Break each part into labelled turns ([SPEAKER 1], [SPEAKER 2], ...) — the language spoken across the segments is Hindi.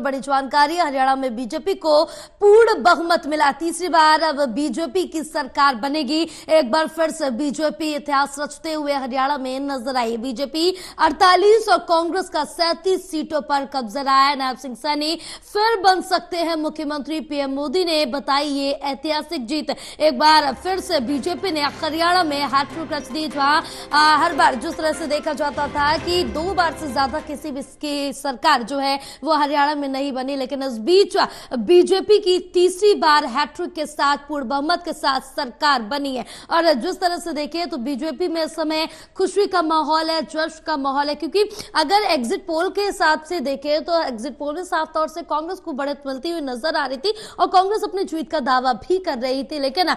[SPEAKER 1] बड़ी जानकारी। हरियाणा में बीजेपी को पूर्ण बहुमत मिला, तीसरी बार अब बीजेपी की सरकार बनेगी। एक बार फिर से बीजेपी इतिहास रचते हुए हरियाणा में नजर आई। बीजेपी 48 और कांग्रेस का 37 सीटों पर कब्जा रहा है। नैब सिंह सैनी फिर बन सकते हैं मुख्यमंत्री, पीएम मोदी ने बताई ये ऐतिहासिक जीत। एक बार फिर से बीजेपी ने हरियाणा में हैट्रिक रच दी, जहां हर बार जिस तरह से देखा जाता था कि 2 बार से ज्यादा किसी भी की सरकार जो है वो हरियाणा में नहीं बनी, लेकिन इस बीच बीजेपी की तीसरी बार हैट्रिक के साथ पूर्ण बहुमत के साथ सरकार बनी है। और जिस तरह से देखें तो बीजेपी में इस समय खुशी का माहौल है, जश्न का माहौल है, क्योंकि अगर एग्जिट पोल के हिसाब से देखें तो एग्जिट पोल में साफ तौर से कांग्रेस को बढ़त मिलती हुई नजर आ रही थी और कांग्रेस अपनी जीत का दावा भी कर रही थी। लेकिन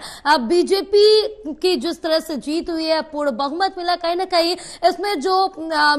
[SPEAKER 1] बीजेपी की जिस तरह से जीत हुई है, पूर्ण बहुमत मिला, कहीं ना कहीं इसमें जो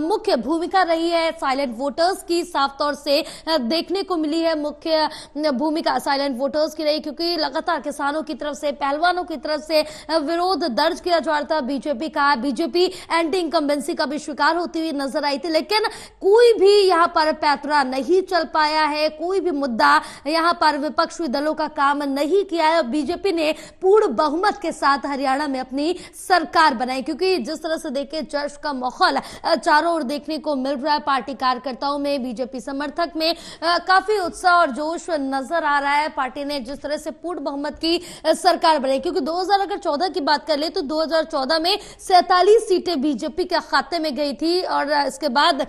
[SPEAKER 1] मुख्य भूमिका रही है साइलेंट वोटर्स की, साफ तौर से देखने को मिली है। मुख्य भूमिका साइलेंट वोटर्स की रही, क्योंकि लगातार किसानों की तरफ से, पहलवानों की तरफ से विरोध दर्ज किया जा रहा था बीजेपी का। बीजेपी एंटी इनकम्बेंसी का भी शिकार होती हुई नजर आई थी, लेकिन कोई भी यहां पर पैतरा नहीं चल पाया है, कोई भी मुद्दा यहां पर विपक्षी दलों का काम नहीं किया है। बीजेपी ने पूर्ण बहुमत के साथ हरियाणा में अपनी सरकार बनाई, क्योंकि जिस तरह से देखे जश्न का माहौल चारों ओर देखने को मिल रहा है। पार्टी कार्यकर्ताओं में, बीजेपी समर्थक में काफी उत्साह और जोश नजर आ रहा है। पार्टी ने जिस तरह से पूर्ण बहुमत की सरकार बनाई, क्योंकि 2014 की बात कर ले तो 2014 में 47 सीटें बीजेपी के खाते में गई थी। और इसके बाद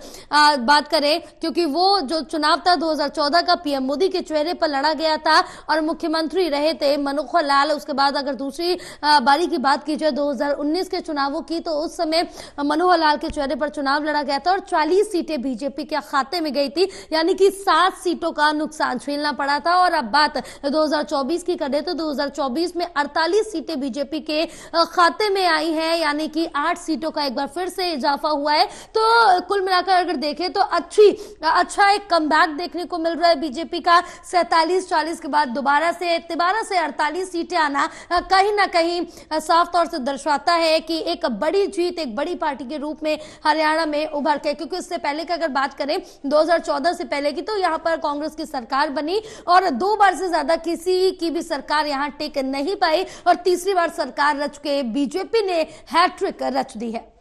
[SPEAKER 1] बात करें, क्योंकि वो जो चुनाव था 2014 का पीएम मोदी के चेहरे पर लड़ा गया था और मुख्यमंत्री रहे थे मनोहर लाल। उसके बाद अगर दूसरी बारी की बात की जाए 2019 के चुनावों की, तो उस समय मनोहर लाल के चेहरे पर चुनाव लड़ा गया था और 40 सीटें बीजेपी के खाते में गई थी, यानी कि 7 सीटों का नुकसान झेलना पड़ा था। और अब बात 2024 की करें तो 2024 में 48 सीटें बीजेपी के खाते में आई हैं, यानी कि 8 सीटों का एक बार फिर से इजाफा हुआ है। तो कुल मिलाकर अगर देखें तो अच्छा एक कमबैक देखने को मिल रहा है बीजेपी का। 47-40 के बाद दोबारा से 48 सीटें आना कहीं ना कहीं साफ तौर से दर्शाता है कि एक बड़ी जीत, एक बड़ी पार्टी के रूप में हरियाणा में उभर के, क्योंकि इससे पहले की अगर बात करें 2014 से पहले की, तो यहां पर कांग्रेस की सरकार बनी और 2 बार से ज्यादा किसी की भी सरकार यहां टिक नहीं पाई और तीसरी बार सरकार रच के बीजेपी ने हैट्रिक रच दी है।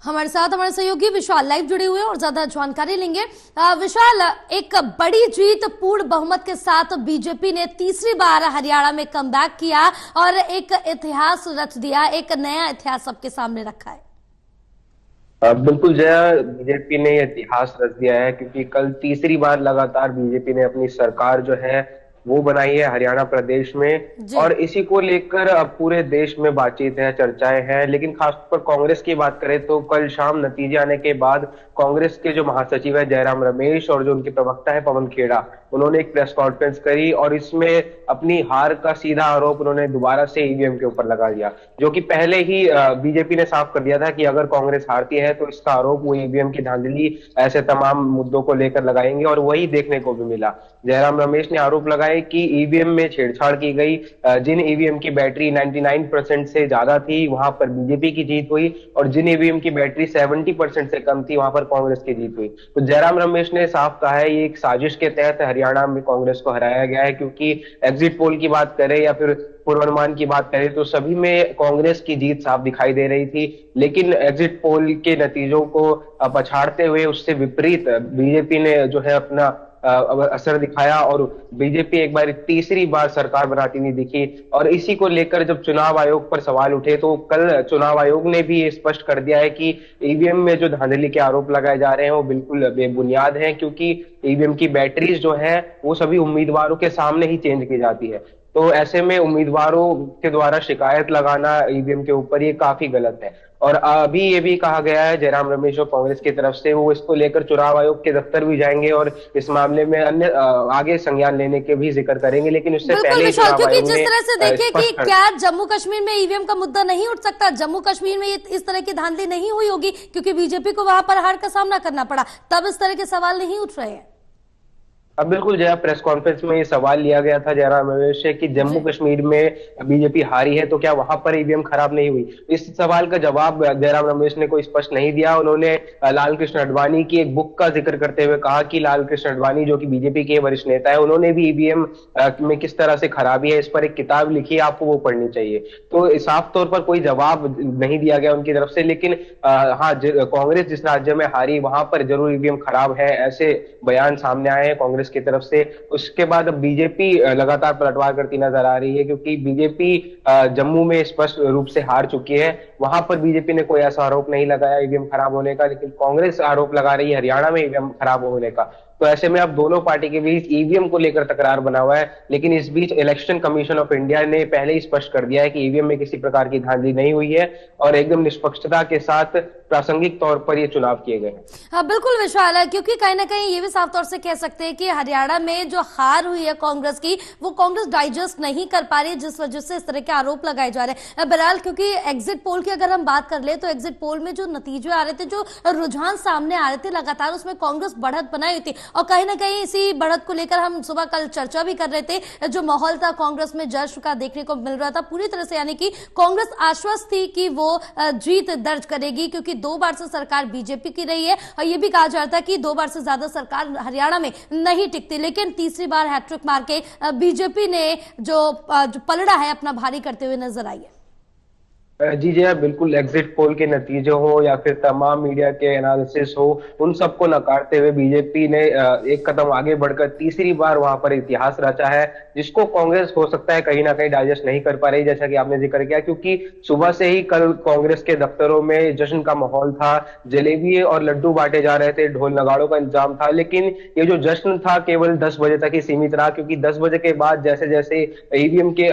[SPEAKER 1] हमारे साथ हमारे सहयोगी विशाल लाइव जुड़े हुए और ज्यादा जानकारी लेंगे। विशाल, एक बड़ी जीत पूर्ण बहुमत के साथ बीजेपी ने तीसरी बार हरियाणा में कमबैक किया और एक इतिहास रच दिया, एक नया इतिहास सबके सामने रखा है।
[SPEAKER 2] बिल्कुल जया, बीजेपी ने इतिहास रच दिया है, क्योंकि कल तीसरी बार लगातार बीजेपी ने अपनी सरकार जो है वो बनाई है हरियाणा प्रदेश में। और इसी को लेकर अब पूरे देश में बातचीत है, चर्चाएं हैं। लेकिन खासतौर पर कांग्रेस की बात करें तो कल शाम नतीजे आने के बाद कांग्रेस के जो महासचिव है जयराम रमेश और जो उनके प्रवक्ता है पवन खेड़ा, उन्होंने एक प्रेस कॉन्फ्रेंस करी और इसमें अपनी हार का सीधा आरोप उन्होंने दोबारा से ईवीएम के ऊपर लगा दिया, जो कि पहले ही बीजेपी ने साफ कर दिया था कि अगर कांग्रेस हारती है तो इसका आरोप वो ईवीएम की धांधली ऐसे तमाम मुद्दों को लेकर लगाएंगे। और वही देखने को भी मिला। जयराम रमेश ने आरोप लगाया कि ईवीएम में छेड़छाड़ की गई। जिन ईवीएम की बैटरी 99% से ज्यादा थी वहां पर बीजेपी की जीत हुई और जिन ईवीएम की बैटरी 70% से कम थी वहां पर कांग्रेस की जीत हुई। तो जयराम रमेश ने साफ कहा है ये एक साजिश के तहत हरियाणा में कांग्रेस को हराया गया है, क्योंकि एग्जिट पोल की बात करें या फिर पूर्वानुमान की बात करें तो सभी में कांग्रेस की जीत साफ दिखाई दे रही थी। लेकिन एग्जिट पोल के नतीजों को पछाड़ते हुए उससे विपरीत बीजेपी ने जो है अपना असर दिखाया और बीजेपी एक बार तीसरी बार सरकार बनाती नहीं दिखी। और इसी को लेकर जब चुनाव आयोग पर सवाल उठे तो कल चुनाव आयोग ने भी ये स्पष्ट कर दिया है कि ईवीएम में जो धांधली के आरोप लगाए जा रहे हैं वो बिल्कुल बेबुनियाद हैं, क्योंकि ईवीएम की बैटरीज जो है वो सभी उम्मीदवारों के सामने ही चेंज की जाती है। तो ऐसे में उम्मीदवारों के द्वारा शिकायत लगाना ईवीएम के ऊपर ये काफी गलत है। और अभी ये भी कहा गया है जयराम रमेश और कांग्रेस की तरफ से वो इसको लेकर चुनाव आयोग के दफ्तर भी जाएंगे और इस मामले में अन्य आगे संज्ञान लेने के भी जिक्र करेंगे। लेकिन उससे पहले
[SPEAKER 1] क्योंकि जिस तरह से देखिए कि क्या जम्मू कश्मीर में ईवीएम का मुद्दा नहीं उठ सकता? जम्मू कश्मीर में इस तरह की धांधली नहीं हुई होगी क्योंकि बीजेपी को वहां पर हार का सामना करना पड़ा, तब इस तरह के सवाल नहीं उठ रहे हैं।
[SPEAKER 2] अब बिल्कुल जया, प्रेस कॉन्फ्रेंस में ये सवाल लिया गया था जयराम रमेश से कि जम्मू
[SPEAKER 1] जी।
[SPEAKER 2] कश्मीर में बीजेपी हारी है तो क्या वहां पर ईवीएम खराब नहीं हुई। इस सवाल का जवाब जयराम रमेश ने कोई स्पष्ट नहीं दिया। उन्होंने लाल कृष्ण आडवाणी की एक बुक का जिक्र करते हुए कहा कि लाल कृष्ण आडवाणी जो कि बीजेपी के वरिष्ठ नेता है, उन्होंने भी ईवीएम में किस तरह से खराबी है इस पर एक किताब लिखी है, आपको वो पढ़नी चाहिए। तो साफ तौर पर कोई जवाब नहीं दिया गया उनकी तरफ से। लेकिन हाँ, कांग्रेस जिस राज्य में हारी वहां पर जरूर ईवीएम खराब है, ऐसे बयान सामने आए हैं कांग्रेस की तरफ से। उसके बाद अब बीजेपी लगातार पलटवार करती नजर आ रही है, क्योंकि बीजेपी जम्मू में स्पष्ट रूप से हार चुकी है। वहां पर बीजेपी ने कोई ऐसा आरोप नहीं लगाया ईवीएम खराब होने का, लेकिन कांग्रेस आरोप लगा रही है हरियाणा में ईवीएम खराब होने का। तो ऐसे में अब दोनों पार्टी के बीच ईवीएम को लेकर तकरार बना हुआ है। लेकिन इस बीच इलेक्शन कमीशन ऑफ इंडिया ने पहले ही स्पष्ट कर दिया है कि ईवीएम में किसी प्रकार की धांधली नहीं हुई है और एकदम निष्पक्षता के साथ प्रासंगिक तौर पर ये चुनाव किए गए हैं।
[SPEAKER 1] हाँ बिल्कुल विशाल है, क्योंकि कहीं ना कहीं ये भी साफ तौर से कह सकते हैं कि हरियाणा में जो हार हुई है कांग्रेस की, वो कांग्रेस डाइजेस्ट नहीं कर पा रही है, जिस वजह से इस तरह के आरोप लगाए जा रहे हैं। बहरहाल, क्योंकि एग्जिट पोल की अगर हम बात कर ले तो एग्जिट पोल में जो नतीजे आ रहे थे, जो रुझान सामने आ रहे थे लगातार, उसमें कांग्रेस बढ़त बनाई थी। और कहीं ना कहीं इसी बढ़त को लेकर हम सुबह कल चर्चा भी कर रहे थे। जो माहौल था कांग्रेस में जश्न का देखने को मिल रहा था पूरी तरह से, यानी कि कांग्रेस आश्वस्त थी कि वो जीत दर्ज करेगी, क्योंकि 2 बार से सरकार बीजेपी की रही है और ये भी कहा जाता है कि 2 बार से ज्यादा सरकार हरियाणा में नहीं टिकती। लेकिन तीसरी बार हैट्रिक मार के बीजेपी ने जो पलड़ा है अपना भारी करते हुए नजर आई है।
[SPEAKER 2] जी जया, बिल्कुल एग्जिट पोल के नतीजे हो या फिर तमाम मीडिया के एनालिसिस हो, उन सबको नकारते हुए बीजेपी ने एक कदम आगे बढ़कर तीसरी बार वहां पर इतिहास रचा है, जिसको कांग्रेस हो सकता है कहीं ना कहीं डाइजेस्ट नहीं कर पा रही, जैसा कि आपने जिक्र किया। क्योंकि सुबह से ही कल कांग्रेस के दफ्तरों में जश्न का माहौल था, जलेबी और लड्डू बांटे जा रहे थे, ढोल नगाड़ों का इंतजाम था। लेकिन ये जो जश्न था केवल 10 बजे तक ही सीमित रहा, क्योंकि 10 बजे के बाद जैसे जैसे ईवीएम के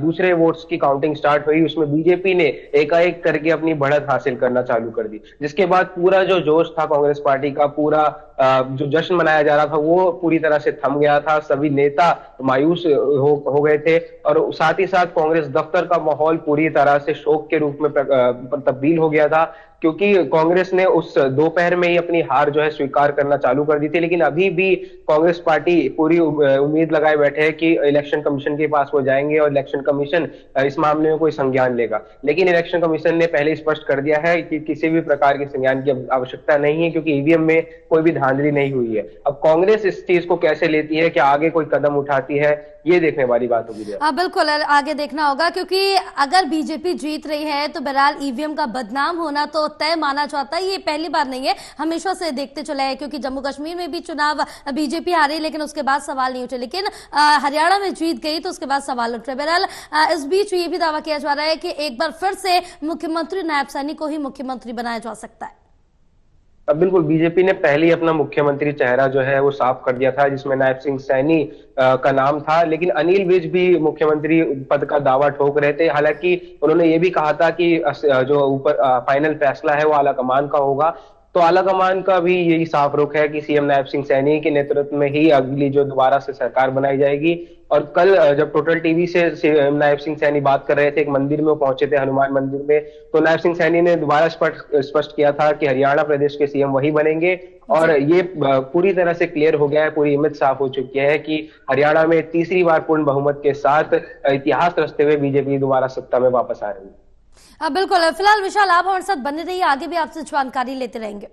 [SPEAKER 2] दूसरे वोट्स की काउंटिंग स्टार्ट हुई, उसमें बीजेपी ने एकाएक करके अपनी बढ़त हासिल करना चालू कर दी। जिसके बाद पूरा जो जोश था कांग्रेस पार्टी का, पूरा जो जश्न मनाया जा रहा था, वो पूरी तरह से थम गया था। सभी नेता मायूस हो गए थे और साथ ही साथ कांग्रेस दफ्तर का माहौल पूरी तरह से शोक के रूप में तब्दील हो गया था, क्योंकि कांग्रेस ने उस दोपहर में ही अपनी हार जो है स्वीकार करना चालू कर दी थी। लेकिन अभी भी कांग्रेस पार्टी पूरी उम्मीद लगाए बैठे है कि इलेक्शन कमीशन के पास वो जाएंगे और इलेक्शन कमीशन इस मामले में कोई संज्ञान लेगा। लेकिन इलेक्शन कमीशन ने पहले स्पष्ट कर दिया है कि किसी भी प्रकार के संज्ञान की आवश्यकता नहीं है, क्योंकि ईवीएम में कोई भी धांधली नहीं हुई है। अब कांग्रेस इस चीज को कैसे लेती है, क्या आगे कोई कदम उठाती है, ये देखने वाली बात होगी।
[SPEAKER 1] हाँ बिल्कुल, आगे देखना होगा, क्योंकि अगर बीजेपी जीत रही है तो बहरहाल ईवीएम का बदनाम होना तो तय माना जाता है। ये पहली बार नहीं है, हमेशा से देखते चले हैं, क्योंकि जम्मू कश्मीर में भी चुनाव बीजेपी हारी लेकिन उसके बाद सवाल नहीं उठे, लेकिन हरियाणा में जीत गई तो उसके बाद सवाल उठ रहे। बहरहाल इस बीच ये भी दावा किया जा रहा है कि एक बार फिर से मुख्यमंत्री नायब सैनी को ही मुख्यमंत्री बनाया जा सकता है।
[SPEAKER 2] अब बिल्कुल बीजेपी ने पहले ही अपना मुख्यमंत्री चेहरा जो है वो साफ कर दिया था, जिसमें नायब सिंह सैनी का नाम था। लेकिन अनिल विज भी मुख्यमंत्री पद का दावा ठोक रहे थे। हालांकि उन्होंने ये भी कहा था कि जो ऊपर फाइनल फैसला है वो आलाकमान का होगा। तो आलाकमान का भी यही साफ रुख है कि सीएम नायब सिंह सैनी के नेतृत्व में ही अगली जो दोबारा से सरकार बनाई जाएगी। और कल जब टोटल टीवी से नायब सिंह सैनी बात कर रहे थे, एक मंदिर में वो पहुंचे थे, हनुमान मंदिर में, तो नायब सिंह सैनी ने दोबारा स्पष्ट किया था कि हरियाणा प्रदेश के सीएम वही बनेंगे। और ये पूरी तरह से क्लियर हो गया है, पूरी इमेज साफ हो चुकी है कि हरियाणा में तीसरी बार पूर्ण बहुमत के साथ इतिहास रचते हुए बीजेपी दोबारा सत्ता में वापस आ रही है।
[SPEAKER 1] बिल्कुल, फिलहाल विशाल आप हमारे साथ बने रहिए, आगे भी आपसे जानकारी लेते रहेंगे।